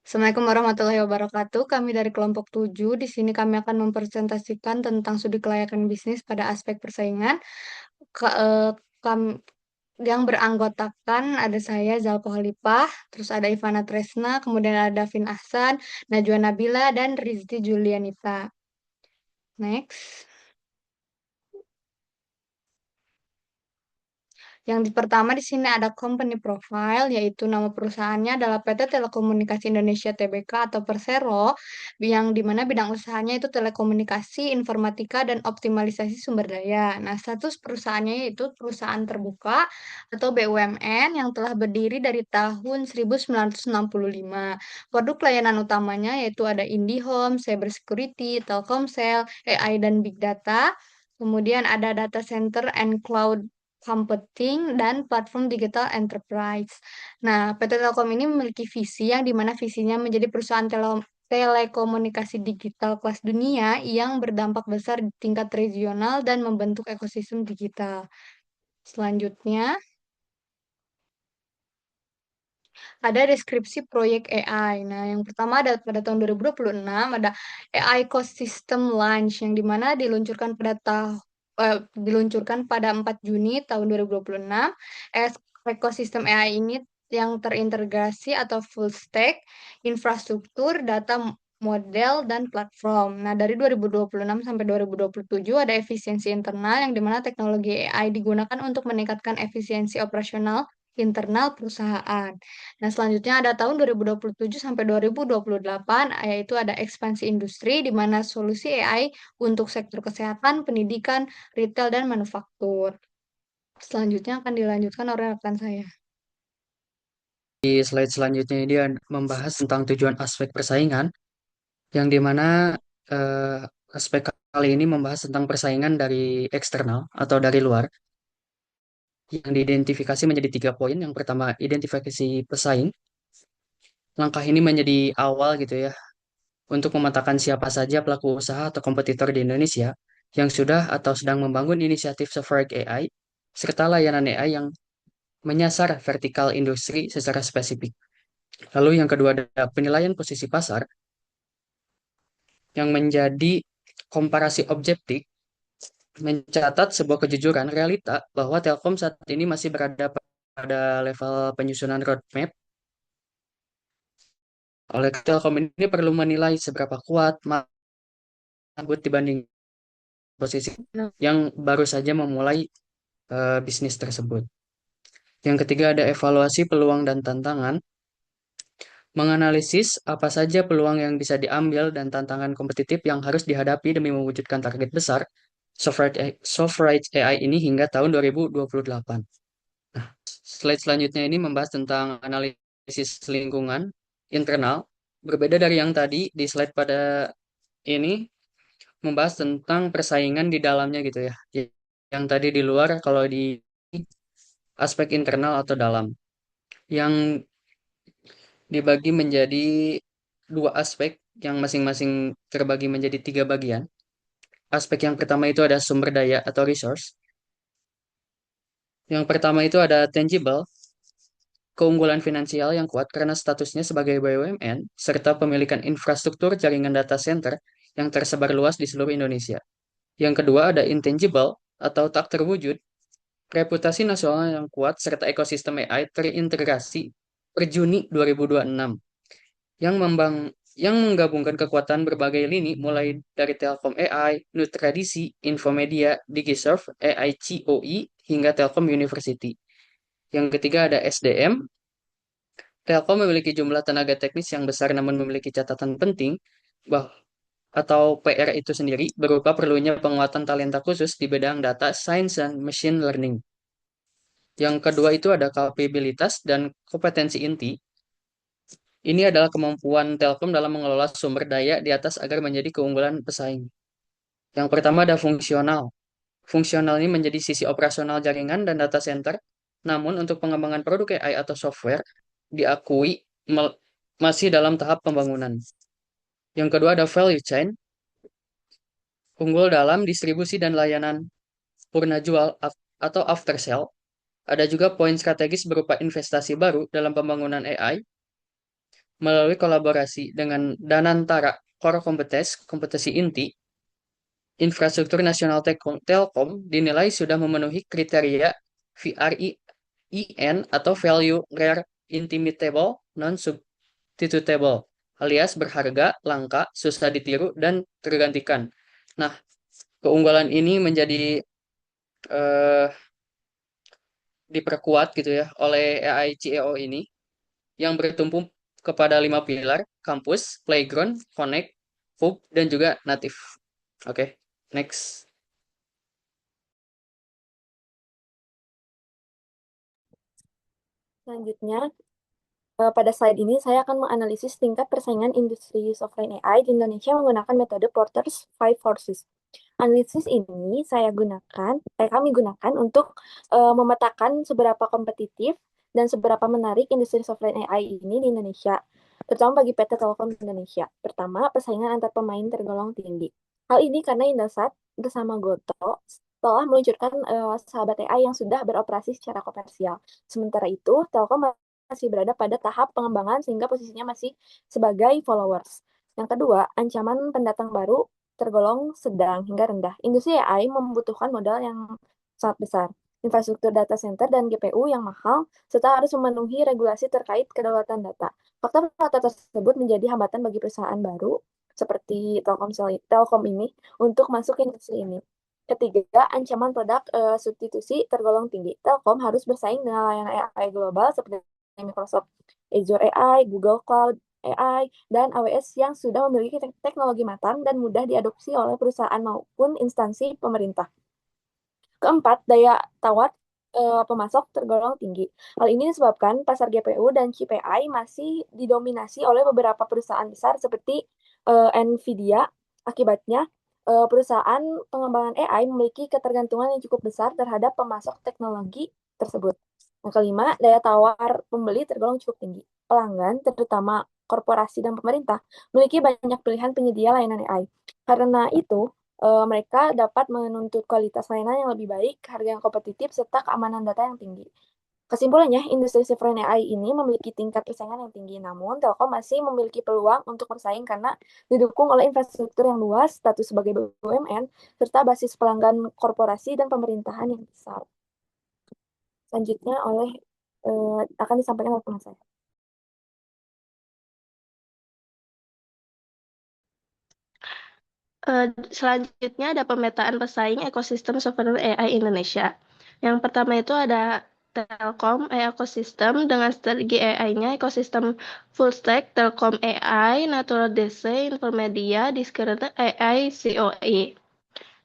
Assalamualaikum warahmatullahi wabarakatuh. Kami dari kelompok 7. Di sini kami akan mempresentasikan tentang studi kelayakan bisnis pada aspek persaingan. Ka- eh, kam- yang beranggotakan ada saya, Zalpo Halipah, terus ada Ivana Tresna, kemudian ada Davin Ahsan, Najwa Nabila, dan Rizky Julianita. Next. Pertama di sini ada company profile, yaitu nama perusahaannya adalah PT Telekomunikasi Indonesia Tbk atau Persero, yang dimana bidang usahanya itu telekomunikasi, informatika, dan optimalisasi sumber daya. Nah, status perusahaannya yaitu perusahaan terbuka atau BUMN yang telah berdiri dari tahun 1965. Produk layanan utamanya yaitu ada IndiHome, Cybersecurity, Telkomsel, AI, dan Big Data. Kemudian ada data center and cloud computing, dan platform digital enterprise. Nah, PT Telkom ini memiliki visi yang dimana visinya menjadi perusahaan telekomunikasi digital kelas dunia yang berdampak besar di tingkat regional dan membentuk ekosistem digital. Selanjutnya, ada deskripsi proyek AI. Nah, yang pertama ada pada tahun 2026 ada AI Ecosystem Launch yang dimana diluncurkan pada 4 Juni tahun 2026. Ekosistem AI ini yang terintegrasi atau full stack, infrastruktur, data model, dan platform. Nah, dari 2026 sampai 2027 ada efisiensi internal yang dimana teknologi AI digunakan untuk meningkatkan efisiensi operasional internal perusahaan. Nah, selanjutnya ada tahun 2027 sampai 2028, yaitu ada ekspansi industri di mana solusi AI untuk sektor kesehatan, pendidikan, retail, dan manufaktur. Selanjutnya akan dilanjutkan oleh rekan saya. Di slide selanjutnya ini dia membahas tentang tujuan aspek persaingan, yang dimana eh, aspek kali ini membahas tentang persaingan dari eksternal atau dari luar, yang diidentifikasi menjadi 3 poin. Yang pertama, identifikasi pesaing. Langkah ini menjadi awal gitu ya, untuk memetakan siapa saja pelaku usaha atau kompetitor di Indonesia yang sudah atau sedang membangun inisiatif software AI, serta layanan AI yang menyasar vertikal industri secara spesifik. Lalu yang kedua ada penilaian posisi pasar, yang menjadi komparasi objektif, mencatat sebuah kejujuran realita bahwa Telkom saat ini masih berada pada level penyusunan roadmap. Oleh Telkom ini perlu menilai seberapa kuat mampu dibanding posisi Nah, yang baru saja memulai bisnis tersebut. Yang ketiga ada evaluasi peluang dan tantangan, menganalisis apa saja peluang yang bisa diambil dan tantangan kompetitif yang harus dihadapi demi mewujudkan target besar software AI ini hingga tahun 2028. Nah, slide selanjutnya ini membahas tentang analisis lingkungan internal. Berbeda dari yang tadi, di slide pada ini membahas tentang persaingan di dalamnya gitu ya. Yang tadi di luar, kalau di aspek internal atau dalam. Yang dibagi menjadi 2 aspek yang masing-masing terbagi menjadi 3 bagian. Aspek yang pertama itu ada sumber daya atau resource. Yang pertama itu ada tangible, keunggulan finansial yang kuat karena statusnya sebagai BUMN, serta pemilikan infrastruktur jaringan data center yang tersebar luas di seluruh Indonesia. Yang kedua ada intangible atau tak terwujud, reputasi nasional yang kuat serta ekosistem AI terintegrasi per Juni 2026 yang yang menggabungkan kekuatan berbagai lini mulai dari Telkom AI, Nutradisi, Infomedia, Digisurf, AI COE, hingga Telkom University. Yang ketiga ada SDM. Telkom memiliki jumlah tenaga teknis yang besar namun memiliki catatan penting bah atau PR itu sendiri berupa perlunya penguatan talenta khusus di bidang data science dan machine learning. Yang kedua itu ada kapabilitas dan kompetensi inti. Ini adalah kemampuan Telkom dalam mengelola sumber daya di atas agar menjadi keunggulan pesaing. Yang pertama ada fungsional. Fungsional ini menjadi sisi operasional jaringan dan data center. Namun untuk pengembangan produk AI atau software diakui masih dalam tahap pembangunan. Yang kedua ada value chain, unggul dalam distribusi dan layanan purna jual atau after sale. Ada juga poin strategis berupa investasi baru dalam pembangunan AI, Melalui kolaborasi dengan Danantara Core Kompetisi Inti, infrastruktur nasional Telkom dinilai sudah memenuhi kriteria VRIN atau Value Rare Intimitable Non-Substitutable, alias berharga, langka, susah ditiru, dan tergantikan. Nah, keunggulan ini menjadi eh, diperkuat gitu ya oleh AI CEO ini yang bertumpu kepada 5 pilar: kampus, playground, connect, hub, dan juga native. Oke, next. Selanjutnya, pada slide ini saya akan menganalisis tingkat persaingan industri software AI di Indonesia menggunakan metode Porter's Five Forces. Analisis ini kami gunakan untuk memetakan seberapa kompetitif dan seberapa menarik industri software AI ini di Indonesia, terutama bagi PT Telkom Indonesia. Pertama, persaingan antar pemain tergolong tinggi. Hal ini karena Indosat bersama Goto telah meluncurkan sahabat AI yang sudah beroperasi secara komersial. Sementara itu, Telkom masih berada pada tahap pengembangan sehingga posisinya masih sebagai followers. Yang kedua, ancaman pendatang baru tergolong sedang hingga rendah. Industri AI membutuhkan modal yang sangat besar, infrastruktur data center dan GPU yang mahal, serta harus memenuhi regulasi terkait kedaulatan data. Faktor-faktor tersebut menjadi hambatan bagi perusahaan baru seperti Telkom ini untuk masuk ke industri ini. Ketiga, ancaman produk substitusi tergolong tinggi. Telkom harus bersaing dengan layanan AI global seperti Microsoft Azure AI, Google Cloud AI, dan AWS yang sudah memiliki teknologi matang dan mudah diadopsi oleh perusahaan maupun instansi pemerintah. Keempat, daya tawar pemasok tergolong tinggi. Hal ini disebabkan pasar GPU dan chip AI masih didominasi oleh beberapa perusahaan besar seperti Nvidia. Akibatnya, perusahaan pengembangan AI memiliki ketergantungan yang cukup besar terhadap pemasok teknologi tersebut. Yang kelima, daya tawar pembeli tergolong cukup tinggi. Pelanggan, terutama korporasi dan pemerintah, memiliki banyak pilihan penyedia layanan AI. Karena itu, mereka dapat menuntut kualitas layanan yang lebih baik, harga yang kompetitif, serta keamanan data yang tinggi. Kesimpulannya, industri sovereign AI ini memiliki tingkat persaingan yang tinggi, namun Telkom masih memiliki peluang untuk bersaing karena didukung oleh infrastruktur yang luas, status sebagai BUMN, serta basis pelanggan korporasi dan pemerintahan yang besar. Selanjutnya akan disampaikan oleh teman saya. Selanjutnya ada pemetaan pesaing ekosistem software AI Indonesia. Yang pertama itu ada Telkom Ecosystem dengan strategi AI-nya ekosistem full stack Telkom AI, Natural DC, Infomedia, Discrete AI, COE.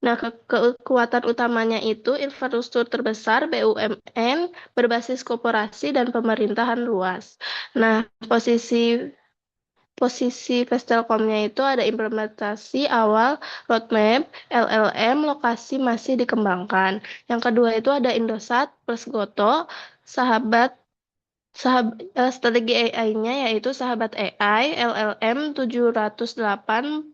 Nah, kekuatan utamanya itu infrastruktur terbesar BUMN berbasis koperasi dan pemerintahan luas. Nah, posisi Vestelkomnya itu ada implementasi awal, roadmap, LLM, lokasi masih dikembangkan. Yang kedua itu ada Indosat plus Goto, sahabat strategi AI-nya yaitu sahabat AI, LLM 708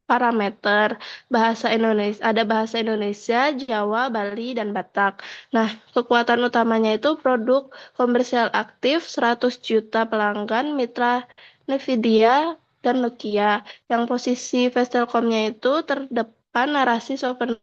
parameter, bahasa Indonesia, Jawa, Bali, dan Batak. Nah, kekuatan utamanya itu produk komersial aktif 100 juta pelanggan, mitra Nvidia dan Nokia. Yang posisi Vestelkomnya itu terdepan narasi sovereign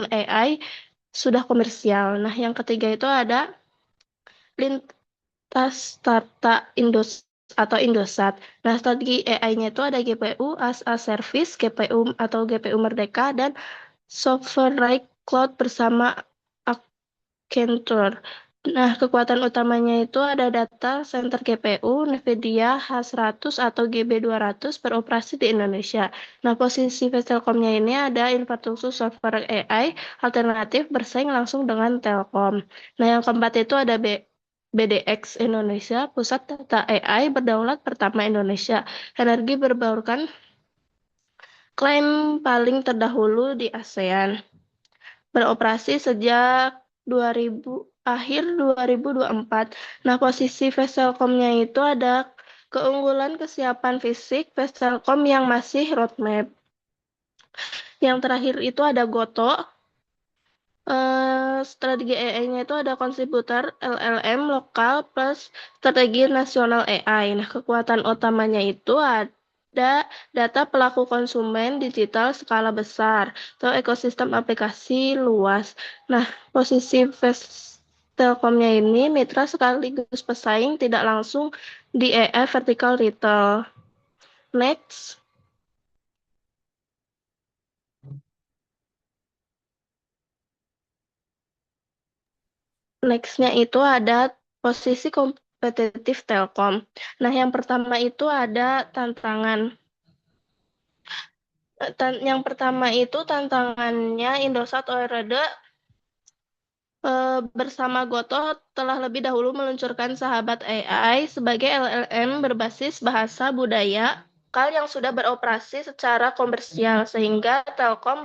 AI sudah komersial. Nah, yang ketiga itu ada lintas Tata Indosat. Nah, strategi AI-nya itu ada GPU as a service, GPU atau GPU Merdeka, dan sovereign cloud bersama Accenture. Nah, kekuatan utamanya itu ada data center GPU, NVIDIA H100 atau GB200 beroperasi di Indonesia. Nah, posisi Vestelkomnya ini ada infrastruktur software AI alternatif bersaing langsung dengan Telkom. Nah, yang keempat itu ada BDX Indonesia, Pusat Data AI Berdaulat Pertama Indonesia. Energi berbaurkan klaim paling terdahulu di ASEAN. Beroperasi sejak 2024. Nah, posisi Vestelkomnya itu ada keunggulan kesiapan fisik Vestelkom yang masih roadmap. Yang terakhir itu ada Goto. Strategi AI-nya itu ada kontributor LLM lokal plus strategi nasional AI. Nah, kekuatan utamanya itu ada data pelaku konsumen digital skala besar atau ekosistem aplikasi luas. Nah, posisi Telkomnya ini mitra sekaligus pesaing tidak langsung di AI vertical retail. Next. Next-nya itu ada posisi kompetitif Telkom. Nah, yang pertama itu ada tantangan. Yang pertama itu tantangannya Indosat Orede bersama Gotoh telah lebih dahulu meluncurkan Sahabat AI sebagai LLM berbasis bahasa budaya lokal yang sudah beroperasi secara komersial sehingga Telkom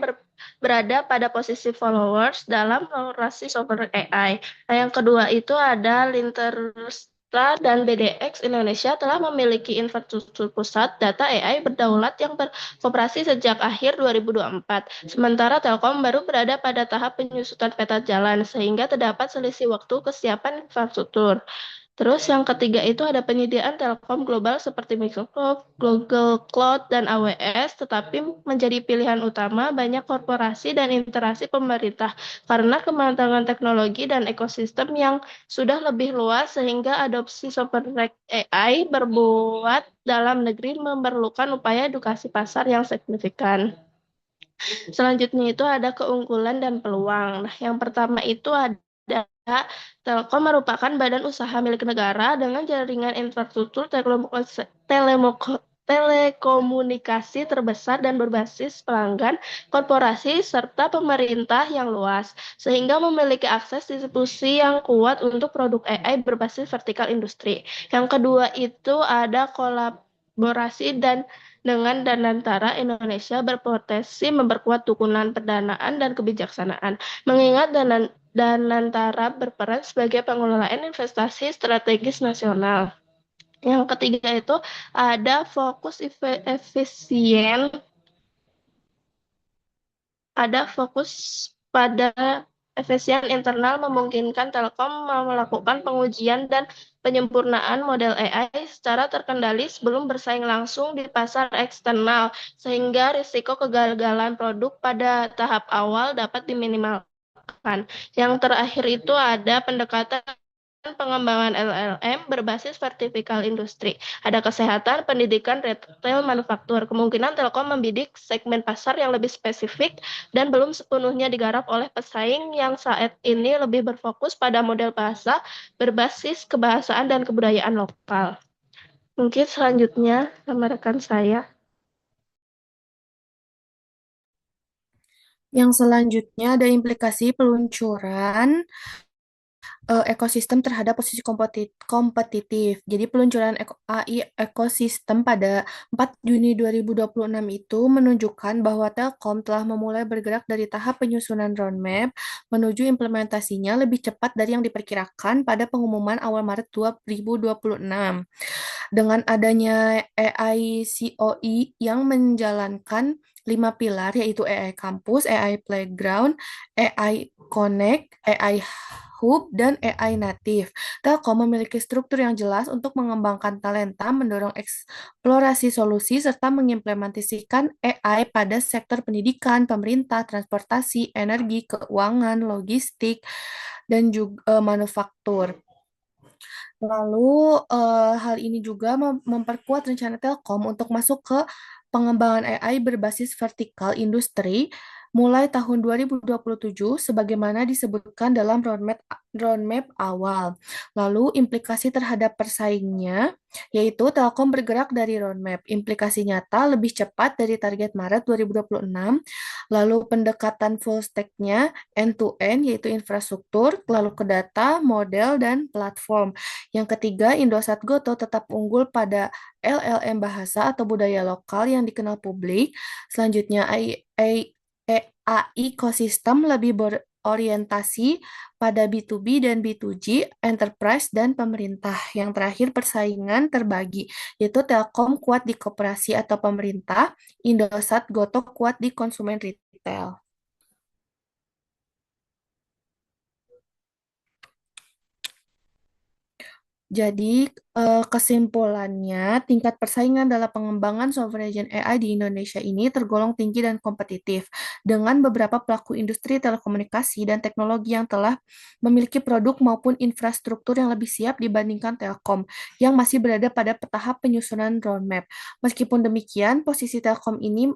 berada pada posisi followers dalam narasi software AI. Nah, yang kedua itu ada Linterstra dan BDX Indonesia telah memiliki infrastruktur pusat data AI berdaulat yang beroperasi sejak akhir 2024. Sementara Telkom baru berada pada tahap penyusutan peta jalan sehingga terdapat selisih waktu kesiapan infrastruktur. Terus yang ketiga itu ada penyediaan Telkom global seperti Microsoft, Google Cloud, dan AWS, tetapi menjadi pilihan utama banyak korporasi dan interaksi pemerintah karena kematangan teknologi dan ekosistem yang sudah lebih luas sehingga adopsi software AI berbuat dalam negeri memerlukan upaya edukasi pasar yang signifikan. Selanjutnya itu ada keunggulan dan peluang. Nah, yang pertama itu ada Telkom merupakan badan usaha milik negara dengan jaringan infrastruktur telekomunikasi terbesar dan berbasis pelanggan, korporasi, serta pemerintah yang luas, sehingga memiliki akses distribusi yang kuat untuk produk AI berbasis vertikal industri. Yang kedua itu ada kolaborasi dengan Danantara Indonesia berpotensi memperkuat dukungan pendanaan dan kebijaksanaan. Mengingat Danantara berperan sebagai pengelolaan investasi strategis nasional. Yang ketiga itu ada fokus efisien, ada fokus pada efisien internal memungkinkan Telkom melakukan pengujian dan penyempurnaan model AI secara terkendali sebelum bersaing langsung di pasar eksternal, sehingga risiko kegagalan produk pada tahap awal dapat diminimalkan. Yang terakhir itu ada pendekatan pengembangan LLM berbasis vertikal industri. Ada kesehatan, pendidikan, retail, manufaktur. Kemungkinan Telkom membidik segmen pasar yang lebih spesifik dan belum sepenuhnya digarap oleh pesaing yang saat ini lebih berfokus pada model bahasa berbasis kebahasaan dan kebudayaan lokal. Mungkin selanjutnya sama rekan saya. Yang selanjutnya ada implikasi peluncuran ekosistem terhadap posisi kompetitif. Jadi peluncuran AI ekosistem pada 4 Juni 2026 itu menunjukkan bahwa Telkom telah memulai bergerak dari tahap penyusunan roadmap menuju implementasinya lebih cepat dari yang diperkirakan pada pengumuman awal Maret 2026. Dengan adanya AI COE yang menjalankan 5 pilar yaitu AI Campus, AI Playground, AI Connect, AI Hub, dan AI Native. Telkom memiliki struktur yang jelas untuk mengembangkan talenta, mendorong eksplorasi solusi, serta mengimplementasikan AI pada sektor pendidikan, pemerintah, transportasi, energi, keuangan, logistik, dan juga manufaktur. Lalu hal ini juga memperkuat rencana Telkom untuk masuk ke pengembangan AI berbasis vertikal industri mulai tahun 2027 sebagaimana disebutkan dalam roadmap awal. Lalu implikasi terhadap persaingnya yaitu Telkom bergerak dari roadmap. Implikasi nyata lebih cepat dari target Maret 2026. Lalu pendekatan full stack-nya end-to-end yaitu infrastruktur, lalu ke data, model, dan platform. Yang ketiga, Indosat Goto tetap unggul pada LLM bahasa atau budaya lokal yang dikenal publik. Selanjutnya, AI ekosistem lebih berorientasi pada B2B dan B2G, enterprise, dan pemerintah. Yang terakhir, persaingan terbagi, yaitu Telkom kuat di koperasi atau pemerintah, Indosat Goto kuat di konsumen retail. Jadi, kesimpulannya, tingkat persaingan dalam pengembangan sovereign AI di Indonesia ini tergolong tinggi dan kompetitif, dengan beberapa pelaku industri telekomunikasi dan teknologi yang telah memiliki produk maupun infrastruktur yang lebih siap dibandingkan Telkom, yang masih berada pada tahap penyusunan roadmap. Meskipun demikian, posisi Telkom ini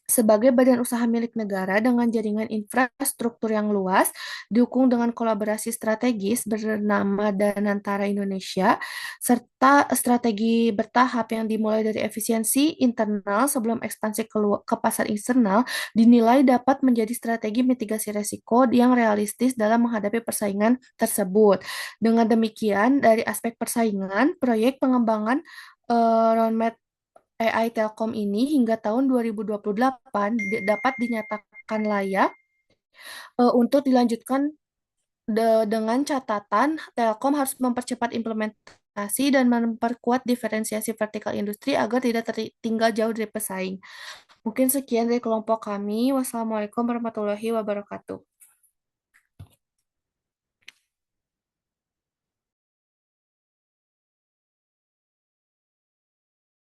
sebagai badan usaha milik negara dengan jaringan infrastruktur yang luas, didukung dengan kolaborasi strategis bernama Danantara Indonesia, serta strategi bertahap yang dimulai dari efisiensi internal sebelum ekspansi ke pasar eksternal, dinilai dapat menjadi strategi mitigasi risiko yang realistis dalam menghadapi persaingan tersebut. Dengan demikian, dari aspek persaingan, proyek pengembangan roadmap AI Telkom ini hingga tahun 2028 dapat dinyatakan layak untuk dilanjutkan dengan catatan Telkom harus mempercepat implementasi dan memperkuat diferensiasi vertikal industri agar tidak tertinggal jauh dari pesaing. Mungkin sekian dari kelompok kami. Wassalamualaikum warahmatullahi wabarakatuh.